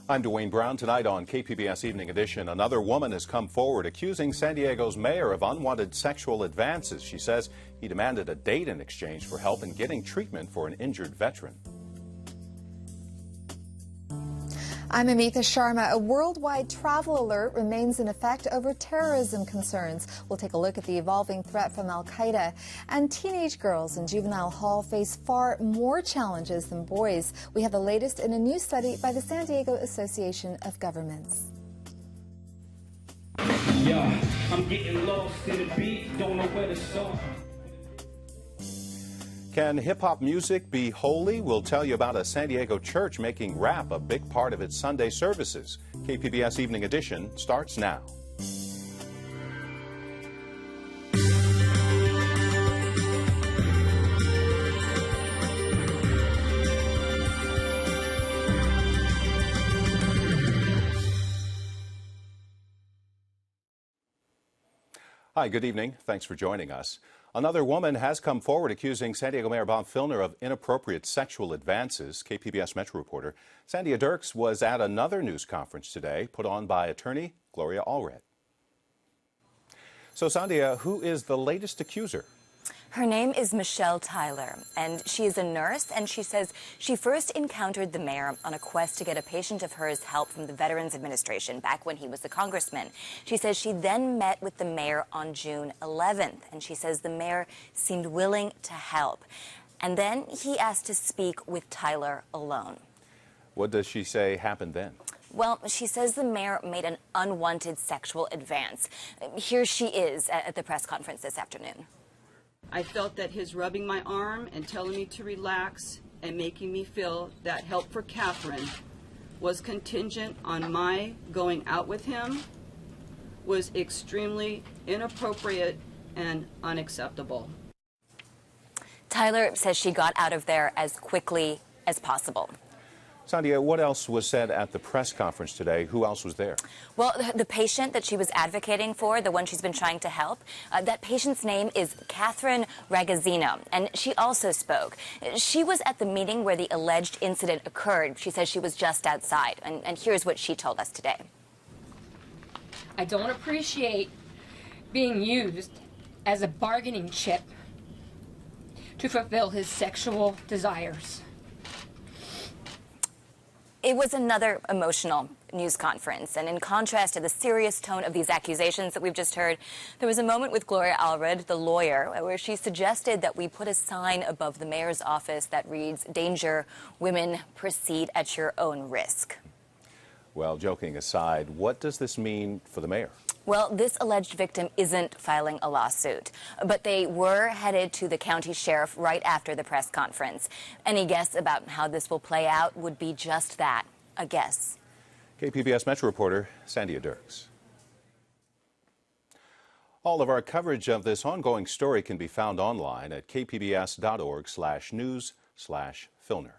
I'm Dwayne Brown. Tonight on KPBS Evening Edition, another woman has come forward accusing San Diego's mayor of unwanted sexual advances. She says he demanded a date in exchange for help in getting treatment for an injured veteran. I'm Amitha Sharma. A worldwide travel alert remains in effect over terrorism concerns. We'll take a look at the evolving threat from al-Qaeda. And teenage girls in juvenile hall face far more challenges than boys. We have the latest in a new study by the San Diego Association of Governments. Yeah, I'm getting lost in the beat, don't know where to start. Can hip-hop music be holy? We'll tell you about a San Diego church making rap a big part of its Sunday services. KPBS Evening Edition starts now. Hi, good evening. Thanks for joining us. Another woman has come forward accusing San Diego Mayor Bob Filner of inappropriate sexual advances. KPBS Metro reporter Sandia Dirks was at another news conference today put on by attorney Gloria Allred. So, Sandia, who is the latest accuser? Her name is Michelle Tyler, and she is a nurse, and she says she first encountered the mayor on a quest to get a patient of hers help from the Veterans Administration back when he was a congressman. She says she then met with the mayor on June 11th, and she says the mayor seemed willing to help. And then he asked to speak with Tyler alone. What does she say happened then? Well, she says the mayor made an unwanted sexual advance. Here she is at the press conference this afternoon. I felt that his rubbing my arm and telling me to relax and making me feel that help for Catherine was contingent on my going out with him was extremely inappropriate and unacceptable. Tyler says she got out of there as quickly as possible. Sandia, what else was said at the press conference today? Who else was there? Well, the patient that she was advocating for, the one she's been trying to help, that patient's name is Catherine Ragazzino, and she also spoke. She was at the meeting where the alleged incident occurred. She says she was just outside, and here's what she told us today. I don't appreciate being used as a bargaining chip to fulfill his sexual desires. It was another emotional news conference, and in contrast to the serious tone of these accusations that we've just heard, there was a moment with Gloria Allred, the lawyer, where she suggested that we put a sign above the mayor's office that reads, "Danger, women, proceed at your own risk." Well, joking aside, what does this mean for the mayor? Well, this alleged victim isn't filing a lawsuit, but they were headed to the county sheriff right after the press conference. Any guess about how this will play out would be just that, a guess. KPBS Metro reporter Sandia Dirks. All of our coverage of this ongoing story can be found online at kpbs.org/news/Filner.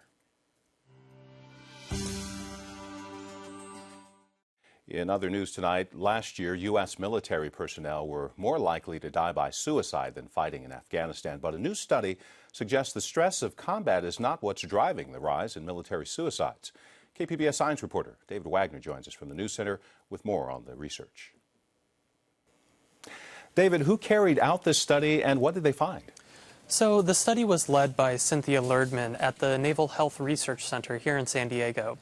In other news tonight, last year, U.S. military personnel were more likely to die by suicide than fighting in Afghanistan. But a new study suggests the stress of combat is not what's driving the rise in military suicides. KPBS science reporter David Wagner joins us from the News Center with more on the research. David, who carried out this study and what did they find? So the study was led by Cynthia Lerdman at the Naval Health Research Center here in San Diego.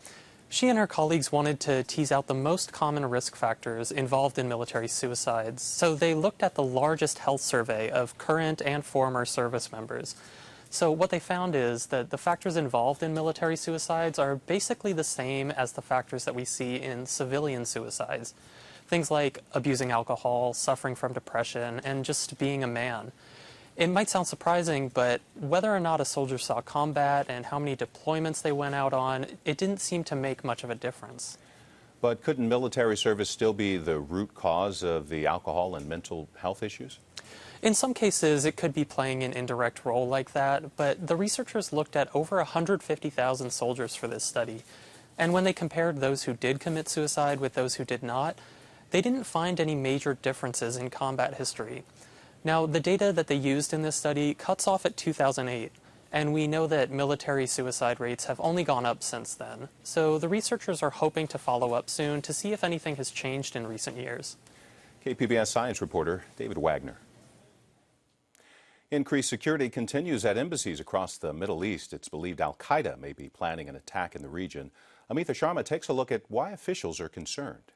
She and her colleagues wanted to tease out the most common risk factors involved in military suicides, so they looked at the largest health survey of current and former service members. So what they found is that the factors involved in military suicides are basically the same as the factors that we see in civilian suicides. Things like abusing alcohol, suffering from depression, and just being a man. It might sound surprising, but whether or not a soldier saw combat and how many deployments they went out on, it didn't seem to make much of a difference. But couldn't military service still be the root cause of the alcohol and mental health issues? In some cases, it could be playing an indirect role like that, but the researchers looked at over 150,000 soldiers for this study. And when they compared those who did commit suicide with those who did not, they didn't find any major differences in combat history. Now, the data that they used in this study cuts off at 2008, And we know that military suicide rates have only gone up since then. So the researchers are hoping to follow up soon to see if anything has changed in recent years. KPBS science reporter David Wagner. Increased security continues at embassies across the Middle East. It's believed al-Qaeda may be planning an attack in the region. Amita Sharma takes a look at why officials are concerned.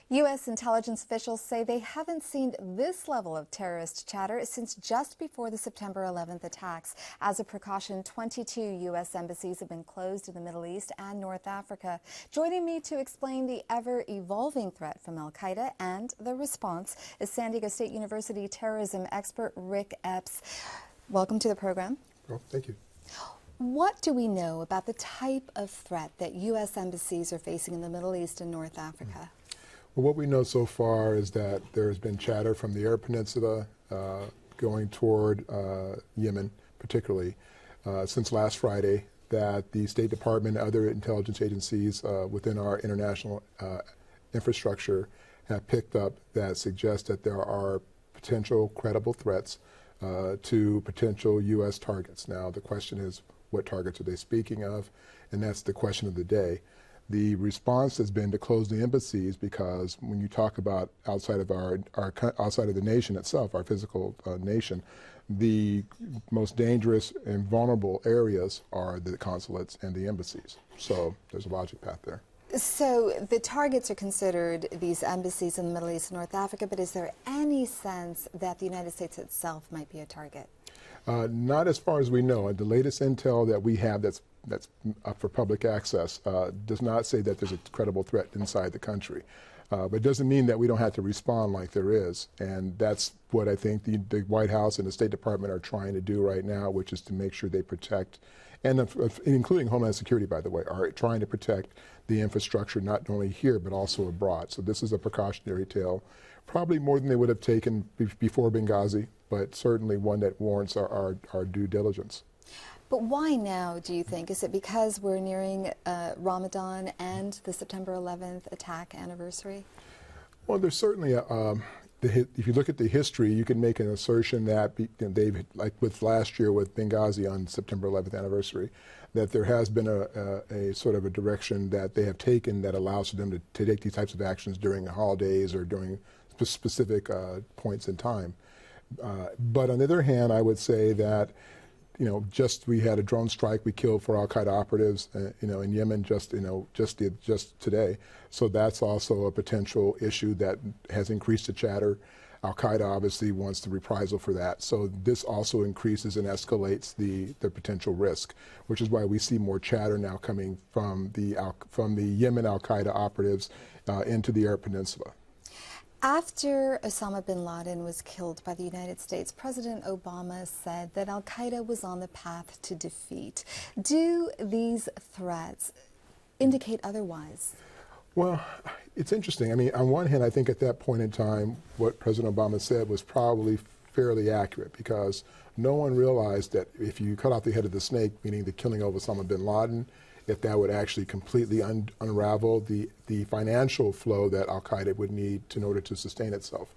U.S. intelligence officials say they haven't seen this level of terrorist chatter since just before the September 11th attacks. As a precaution, 22 U.S. embassies have been closed in the Middle East and North Africa. Joining me to explain the ever-evolving threat from al-Qaeda and the response is San Diego State University terrorism expert Rick Epps. Welcome to the program. Well, thank you. What do we know about the type of threat that U.S. embassies are facing in the Middle East and North Africa? Well, what we know so far is that there has been chatter from the Arab Peninsula going toward Yemen, particularly, since last Friday, that the State Department and other intelligence agencies within our international infrastructure have picked up that suggest that there are potential credible threats to potential U.S. targets. Now, the question is, what targets are they speaking of? And that's the question of the day. The response has been to close the embassies because when you talk about outside of outside of the nation itself, our physical nation, the most dangerous and vulnerable areas are the consulates and the embassies. So there's a logic path there. So the targets are considered these embassies in the Middle East and North Africa, but is there any sense that the United States itself might be a target? Not as far as we know. The latest intel that we have that's up for public access does not say that there's a credible threat inside the country. But it doesn't mean that we don't have to respond like there is. And that's what I think the White House and the State Department are trying to do right now, which is to make sure they protect, and including Homeland Security, by the way, are trying to protect the infrastructure not only here but also abroad. So this is a precautionary tale, probably more than they would have taken before Benghazi, but certainly one that warrants our due diligence. But why now, do you think? Is it because we're nearing Ramadan and the September 11th attack anniversary? Well, there's certainly if you look at the history, you can make an assertion that they've, like with last year with Benghazi on September 11th anniversary, that there has been a sort of a direction that they have taken that allows for them to take these types of actions during the holidays or during specific points in time. But on the other hand, I would say that, we had a drone strike. We killed 4 al-Qaeda operatives, in Yemen just today. So that's also a potential issue that has increased the chatter. Al-Qaeda obviously wants the reprisal for that. So this also increases and escalates the potential risk, which is why we see more chatter now coming from the Yemen al-Qaeda operatives into the Arab Peninsula. After Osama bin Laden was killed by the United States, President Obama said that al-Qaeda was on the path to defeat. Do these threats indicate otherwise? Well, it's interesting. I mean, on one hand, I think at that point in time, what President Obama said was probably fairly accurate because no one realized that if you cut off the head of the snake, meaning the killing of Osama bin Laden, if that would actually completely unravel the financial flow that al-Qaeda would need in order to sustain itself.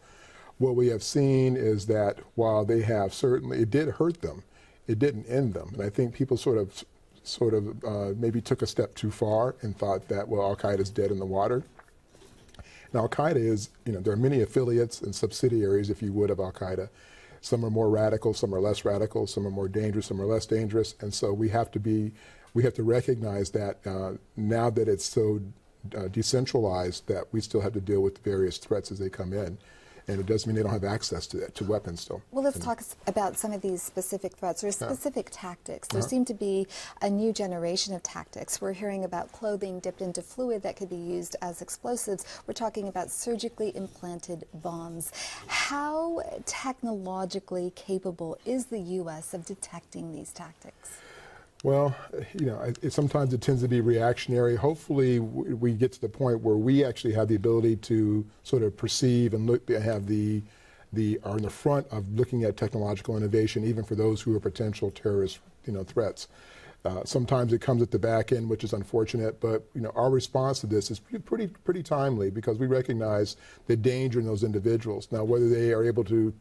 What we have seen is that while they have certainly, it did hurt them, it didn't end them. And I think people sort of maybe took a step too far and thought that, well, al-Qaeda is dead in the water. Now, al-Qaeda is, there are many affiliates and subsidiaries, if you would, of al-Qaeda. Some are more radical, some are less radical, some are more dangerous, some are less dangerous. And so we have to recognize that now that it's so decentralized that we still have to deal with various threats as they come in. And it doesn't mean they don't have access to weapons still. Well, let's talk about some of these specific threats or specific tactics. There seem to be a new generation of tactics. We're hearing about clothing dipped into fluid that could be used as explosives. We're talking about surgically implanted bombs. How technologically capable is the U.S. of detecting these tactics? Well, sometimes it tends to be reactionary. Hopefully, we get to the point where we actually have the ability to sort of perceive and are in the front of looking at technological innovation, even for those who are potential terrorist, threats. Sometimes it comes at the back end, which is unfortunate, but our response to this is pretty timely because we recognize the danger in those individuals. Now, whether they are able to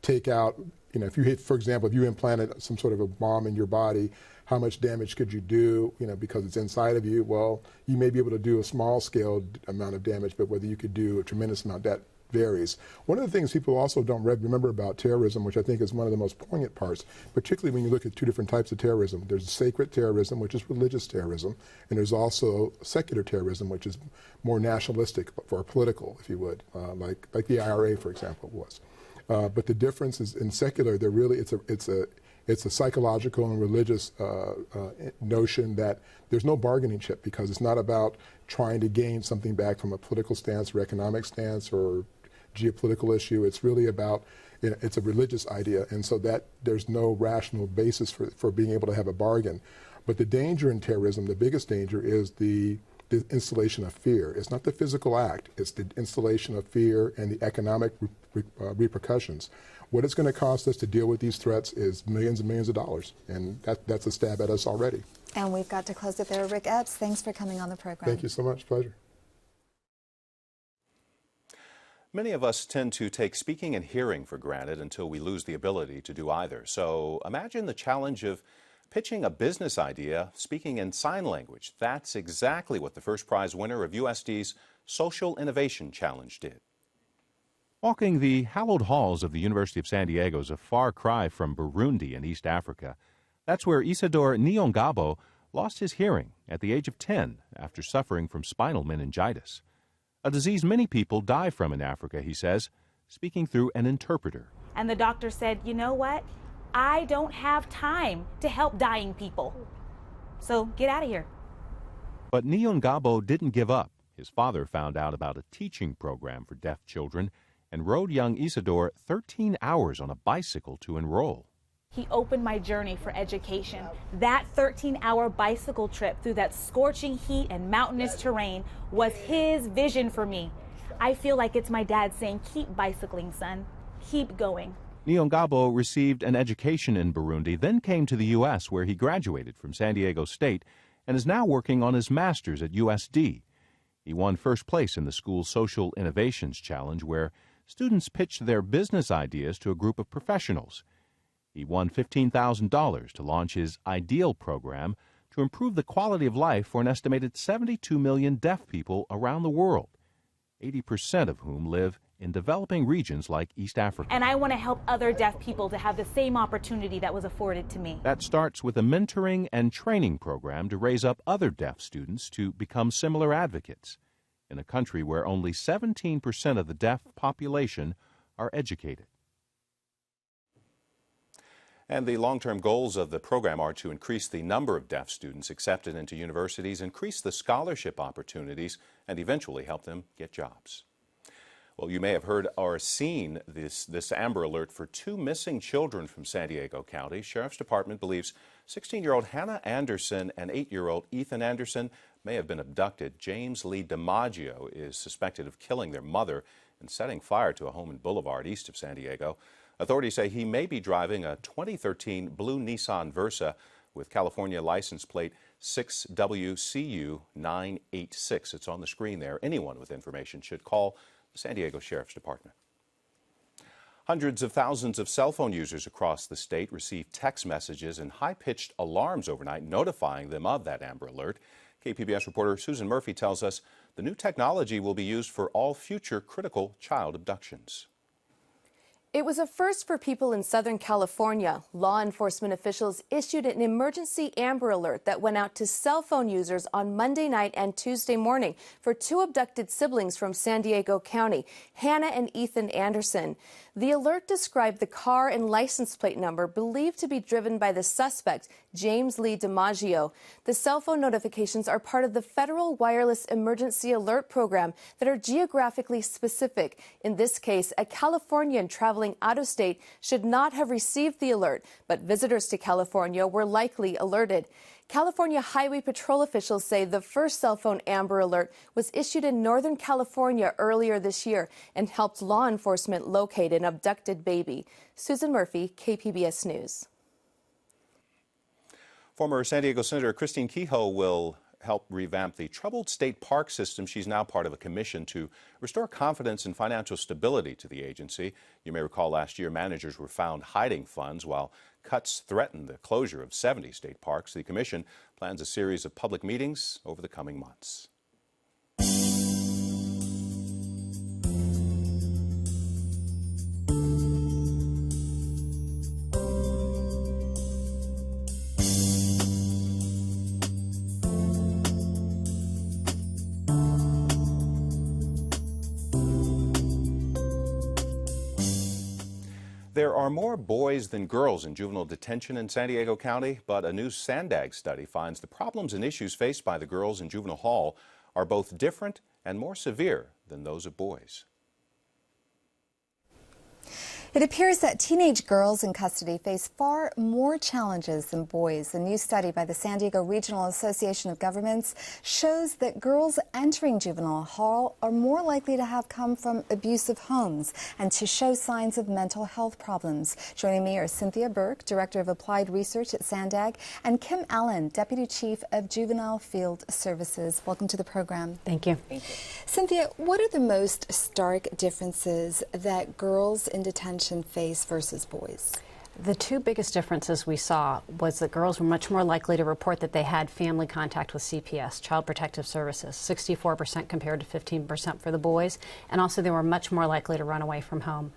take out, if you hit, for example, if you implanted some sort of a bomb in your body, how much damage could you do, because it's inside of you? Well, you may be able to do a small scale amount of damage, but whether you could do a tremendous amount, that varies. One of the things people also don't remember about terrorism, which I think is one of the most poignant parts, particularly when you look at two different types of terrorism. There's sacred terrorism, which is religious terrorism, and there's also secular terrorism, which is more nationalistic or political, if you would, like the IRA, for example, was. But the difference is in secular, it's a psychological and religious notion that there's no bargaining chip, because it's not about trying to gain something back from a political stance or economic stance or geopolitical issue. It's really about, it's a religious idea, and so that there's no rational basis for being able to have a bargain. But the danger in terrorism, the biggest danger, is the installation of fear. It's not the physical act, it's the installation of fear and the economic repercussions. What it's going to cost us to deal with these threats is millions and millions of dollars, and that's a stab at us already. And we've got to close it there. Rick Epps, thanks for coming on the program. Thank you so much. Pleasure. Many of us tend to take speaking and hearing for granted until we lose the ability to do either. So imagine the challenge of pitching a business idea speaking in sign language. That's exactly what the first prize winner of USD's Social Innovation Challenge did. Walking the hallowed halls of the University of San Diego is a far cry from Burundi in East Africa. That's where Isidore Nyongabo lost his hearing at the age of 10 after suffering from spinal meningitis. A disease many people die from in Africa, he says, speaking through an interpreter. And the doctor said, you know what? I don't have time to help dying people. So get out of here. But Nyongabo didn't give up. His father found out about a teaching program for deaf children and rode young Isidore 13 hours on a bicycle to enroll. He opened my journey for education. That 13-hour bicycle trip through that scorching heat and mountainous terrain was his vision for me. I feel like it's my dad saying, keep bicycling, son. Keep going. Nyongabo received an education in Burundi, then came to the U.S., where he graduated from San Diego State and is now working on his master's at USD. He won first place in the school's Social Innovations Challenge, where students pitched their business ideas to a group of professionals. He won $15,000 to launch his IDEAL program to improve the quality of life for an estimated 72 million deaf people around the world, 80% of whom live in developing regions like East Africa. And I want to help other deaf people to have the same opportunity that was afforded to me. That starts with a mentoring and training program to raise up other deaf students to become similar advocates in a country where only 17% of the deaf population are educated. And the long-term goals of the program are to increase the number of deaf students accepted into universities, increase the scholarship opportunities, and eventually help them get jobs. Well, you may have heard or seen this Amber Alert for two missing children from San Diego County. Sheriff's Department believes 16-year-old Hannah Anderson and 8-year-old Ethan Anderson may have been abducted. James Lee DiMaggio is suspected of killing their mother and setting fire to a home in Boulevard east of San Diego. Authorities say he may be driving a 2013 blue Nissan Versa with California license plate 6WCU986. It's on the screen there. Anyone with information should call the San Diego Sheriff's Department. Hundreds of thousands of cell phone users across the state received text messages and high-pitched alarms overnight notifying them of that Amber Alert. KPBS reporter Susan Murphy tells us the new technology will be used for all future critical child abductions. It was a first for people in Southern California. Law enforcement officials issued an emergency Amber Alert that went out to cell phone users on Monday night and Tuesday morning for two abducted siblings from San Diego County, Hannah and Ethan Anderson. The alert described the car and license plate number believed to be driven by the suspect, James Lee DiMaggio. The cell phone notifications are part of the Federal Wireless Emergency Alert Program that are geographically specific. In this case, a Californian traveling out of state should not have received the alert, but visitors to California were likely alerted. California Highway Patrol officials say the first cell phone Amber Alert was issued in Northern California earlier this year and helped law enforcement locate an abducted baby. Susan Murphy, KPBS News. Former San Diego Senator Christine Kehoe will help revamp the troubled state park system. She's now part of a commission to restore confidence and financial stability to the agency. You may recall last year managers were found hiding funds while cuts threatened the closure of 70 state parks. The commission plans a series of public meetings over the coming months. There are more boys than girls in juvenile detention in San Diego County, but a new Sandag study finds the problems and issues faced by the girls in juvenile hall are both different and more severe than those of boys. It appears that teenage girls in custody face far more challenges than boys. A new study by the San Diego Regional Association of Governments shows that girls entering juvenile hall are more likely to have come from abusive homes and to show signs of mental health problems. Joining me are Cynthia Burke, Director of Applied Research at Sandag, and Kim Allen, Deputy Chief of Juvenile Field Services. Welcome to the program. Thank you. Thank you. Cynthia, what are the most stark differences that girls in detention face versus boys? The two biggest differences we saw was that girls were much more likely to report that they had family contact with CPS, Child Protective Services, 64% compared to 15% for the boys, and also they were much more likely to run away from home.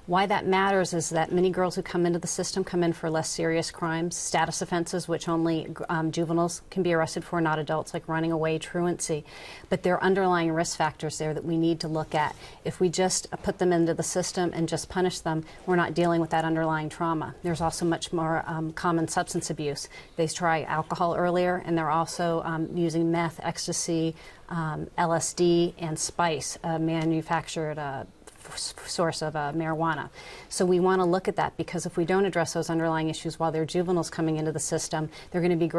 Why that matters is that many girls who come into the system come in for less serious crimes, status offenses, which only juveniles can be arrested for, not adults, like running away, truancy. But there are underlying risk factors there that we need to look at. If we just put them into the system and just punish them, we're not dealing with that underlying trauma. There's also much more common substance abuse. They try alcohol earlier, and they're also using meth, ecstasy, LSD, and spice, manufactured source of marijuana. So we want to look at that, because if we don't address those underlying issues while they're juveniles coming into the system, they're going to be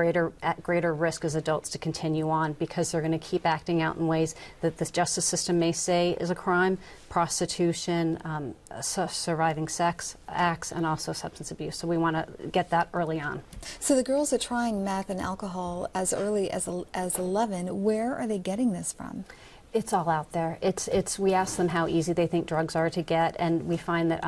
at greater risk as adults to continue on, because they're going to keep acting out in ways that the justice system may say is a crime: prostitution, surviving sex acts, and also substance abuse. So we want to get that early on. So the girls are trying meth and alcohol as early as 11. Where are they getting this from? It's all out there. We ask them how easy they think drugs are to get, and we find that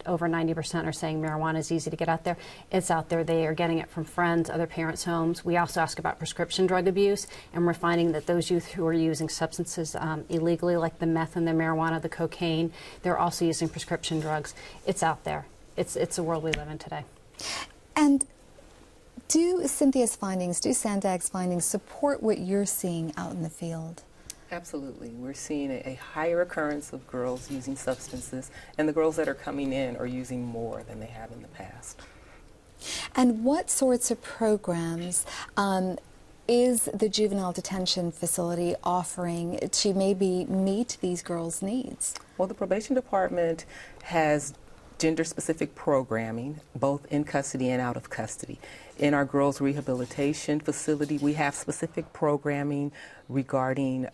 over 90% are saying marijuana is easy to get out there. It's out there. They are getting it from friends, other parents' homes. We also ask about prescription drug abuse, and we're finding that those youth who are using substances illegally, like the meth and the marijuana, the cocaine, they're also using prescription drugs. It's out there. It's the world we live in today. And do Cynthia's findings, do Sandag's findings support what you're seeing out in the field? Absolutely. We're seeing a higher occurrence of girls using substances, and the girls that are coming in are using more than they have in the past. And what sorts of programs is the juvenile detention facility offering to maybe meet these girls' needs? Well, the probation department has gender-specific programming, both in custody and out of custody. In our girls' rehabilitation facility, we have specific programming regarding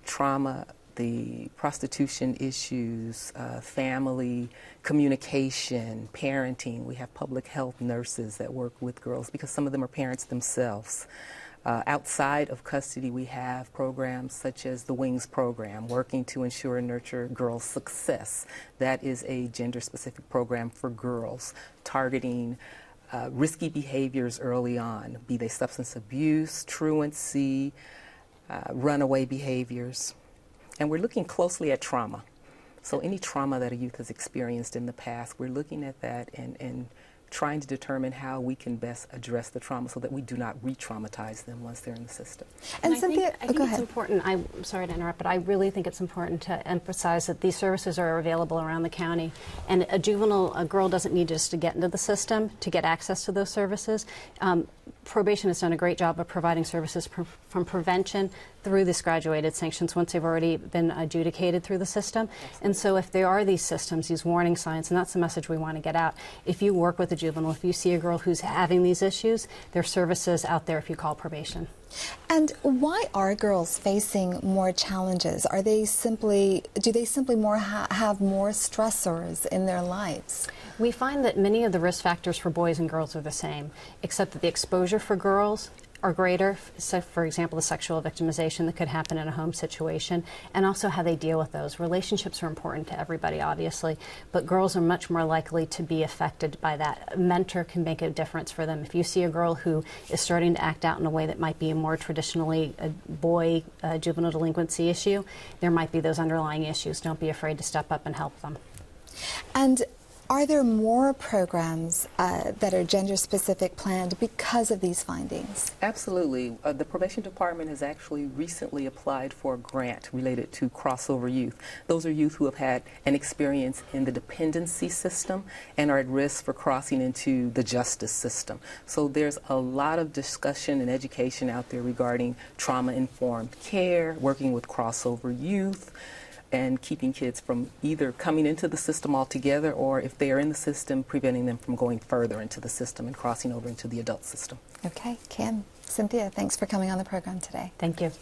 trauma, the prostitution issues, family, communication, parenting. We have public health nurses that work with girls, because some of them are parents themselves. Outside of custody, we have programs such as the WINGS program, working to ensure and nurture girls' success. That is a gender-specific program for girls, targeting risky behaviors early on, be they substance abuse, truancy, runaway behaviors. And we're looking closely at trauma. So any trauma that a youth has experienced in the past, we're looking at that and trying to determine how we can best address the trauma so that we do not re-traumatize them once they're in the system. And I think it's important, I'm sorry to interrupt, but I really think it's important to emphasize that these services are available around the county, and a girl doesn't need just to get into the system to get access to those services. Probation has done a great job of providing services from prevention through this graduated sanctions once they've already been adjudicated through the system. Absolutely. And so if there are these systems, these warning signs, and that's the message we want to get out. If you work with a juvenile, if you see a girl who's having these issues, there are services out there if you call probation. And why are girls facing more challenges? Do they simply have more stressors in their lives? We find that many of the risk factors for boys and girls are the same, except that the exposure for girls or greater. So, for example, the sexual victimization that could happen in a home situation, and also how they deal with those. Relationships are important to everybody, obviously, but girls are much more likely to be affected by that. A mentor can make a difference for them. If you see a girl who is starting to act out in a way that might be a more traditionally a boy juvenile delinquency issue, there might be those underlying issues. Don't be afraid to step up and help them. And are there more programs that are gender-specific planned because of these findings? Absolutely. The probation department has actually recently applied for a grant related to crossover youth. Those are youth who have had an experience in the dependency system and are at risk for crossing into the justice system. So there's a lot of discussion and education out there regarding trauma-informed care, working with crossover youth, and keeping kids from either coming into the system altogether, or if they are in the system, preventing them from going further into the system and crossing over into the adult system. Okay, Kim, Cynthia, thanks for coming on the program today. Thank you.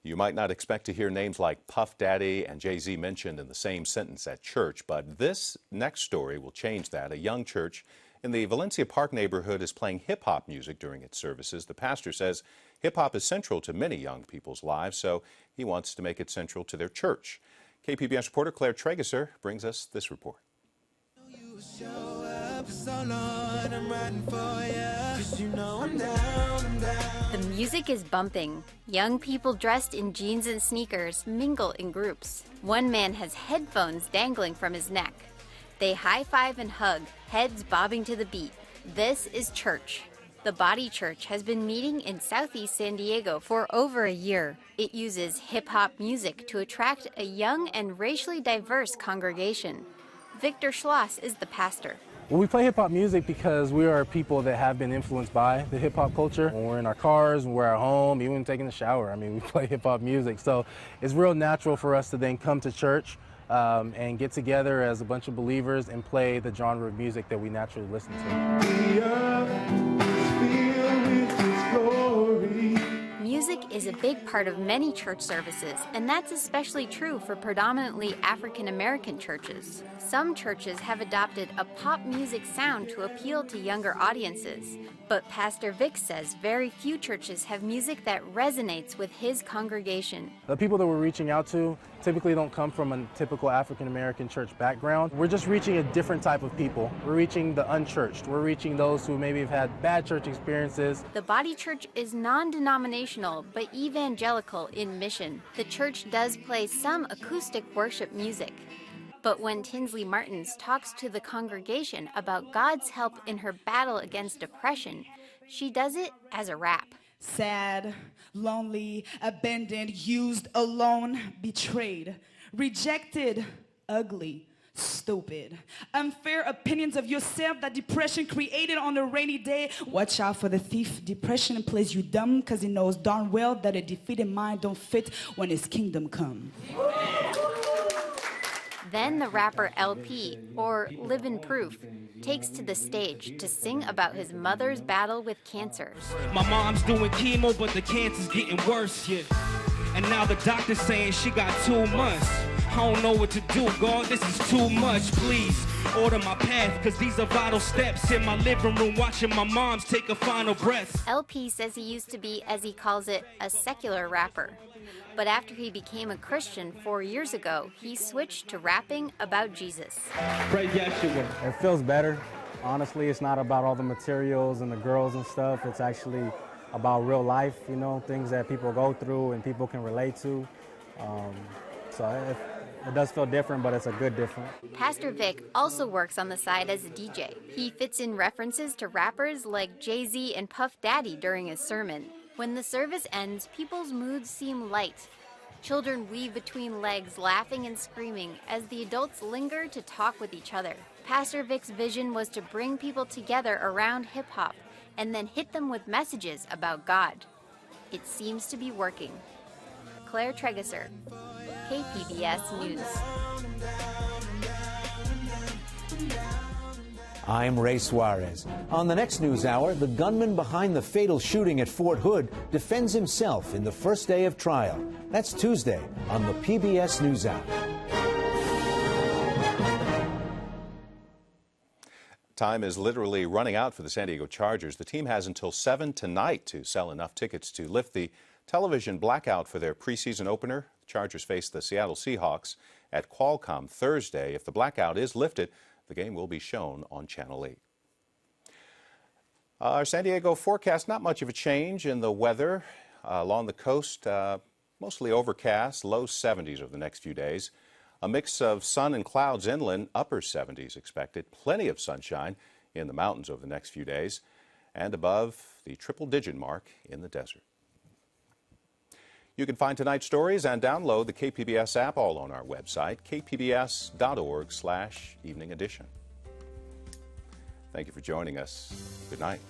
You might not expect to hear names like Puff Daddy and Jay-Z mentioned in the same sentence at church, but this next story will change that. A young church in the Valencia Park neighborhood is playing hip-hop music during its services. The pastor says hip-hop is central to many young people's lives, so he wants to make it central to their church. KPBS reporter Claire Trageser brings us this report. The music is bumping. Young people dressed in jeans and sneakers mingle in groups. One man has headphones dangling from his neck. They high-five and hug, heads bobbing to the beat. This is church. The Body Church has been meeting in Southeast San Diego for over a year. It uses hip-hop music to attract a young and racially diverse congregation. Victor Schloss is the pastor. Well, we play hip-hop music because we are people that have been influenced by the hip-hop culture. When we're in our cars, when we're at home, even taking a shower, I mean, we play hip-hop music. So it's real natural for us to then come to church and get together as a bunch of believers and play the genre of music that we naturally listen to. Music is a big part of many church services, and that's especially true for predominantly African American churches. Some churches have adopted a pop music sound to appeal to younger audiences, but Pastor Vic says very few churches have music that resonates with his congregation. The people that we're reaching out to typically don't come from a typical African American church background. We're just reaching a different type of people. We're reaching the unchurched. We're reaching those who maybe have had bad church experiences. The Body Church is non-denominational but evangelical in mission. The church does play some acoustic worship music. But when Tinsley Martins talks to the congregation about God's help in her battle against depression, she does it as a rap. Sad, lonely, abandoned, used, alone, betrayed, rejected, ugly, stupid, unfair opinions of yourself that depression created on a rainy day. Watch out for the thief. Depression plays you dumb because he knows darn well that a defeated mind don't fit when his kingdom come. Then the rapper LP, or Livin' Proof, takes to the stage to sing about his mother's battle with cancer. My mom's doing chemo, but the cancer's getting worse, yeah. And now the doctor's saying she got 2 months. I don't know what to do, God, this is too much. Please order my path, cause these are vital steps. In my living room watching my moms take a final breath. LP says he used to be, as he calls it, a secular rapper. But after he became a Christian 4 years ago, he switched to rapping about Jesus. It feels better. Honestly, it's not about all the materials and the girls and stuff. It's actually about real life, you know, things that people go through and people can relate to. So it does feel different, but it's a good different. Pastor Vic also works on the side as a DJ. He fits in references to rappers like Jay-Z and Puff Daddy during his sermon. When the service ends, people's moods seem light. Children weave between legs, laughing and screaming, as the adults linger to talk with each other. Pastor Vic's vision was to bring people together around hip-hop and then hit them with messages about God. It seems to be working. Claire Trageser, KPBS News. I'm Ray Suarez. On the next news hour, the gunman behind the fatal shooting at Fort Hood defends himself in the first day of trial. That's Tuesday on the PBS NewsHour. Time is literally running out for the San Diego Chargers. The team has until 7 tonight to sell enough tickets to lift the television blackout for their preseason opener. The Chargers face the Seattle Seahawks at Qualcomm Thursday. If the blackout is lifted, the game will be shown on Channel 8. Our San Diego forecast, not much of a change in the weather. Along the coast, mostly overcast, low 70s over the next few days. A mix of sun and clouds inland, upper 70s expected. Plenty of sunshine in the mountains over the next few days. And above the triple-digit mark in the desert. You can find tonight's stories and download the KPBS app all on our website, kpbs.org/evening edition. Thank you for joining us. Good night.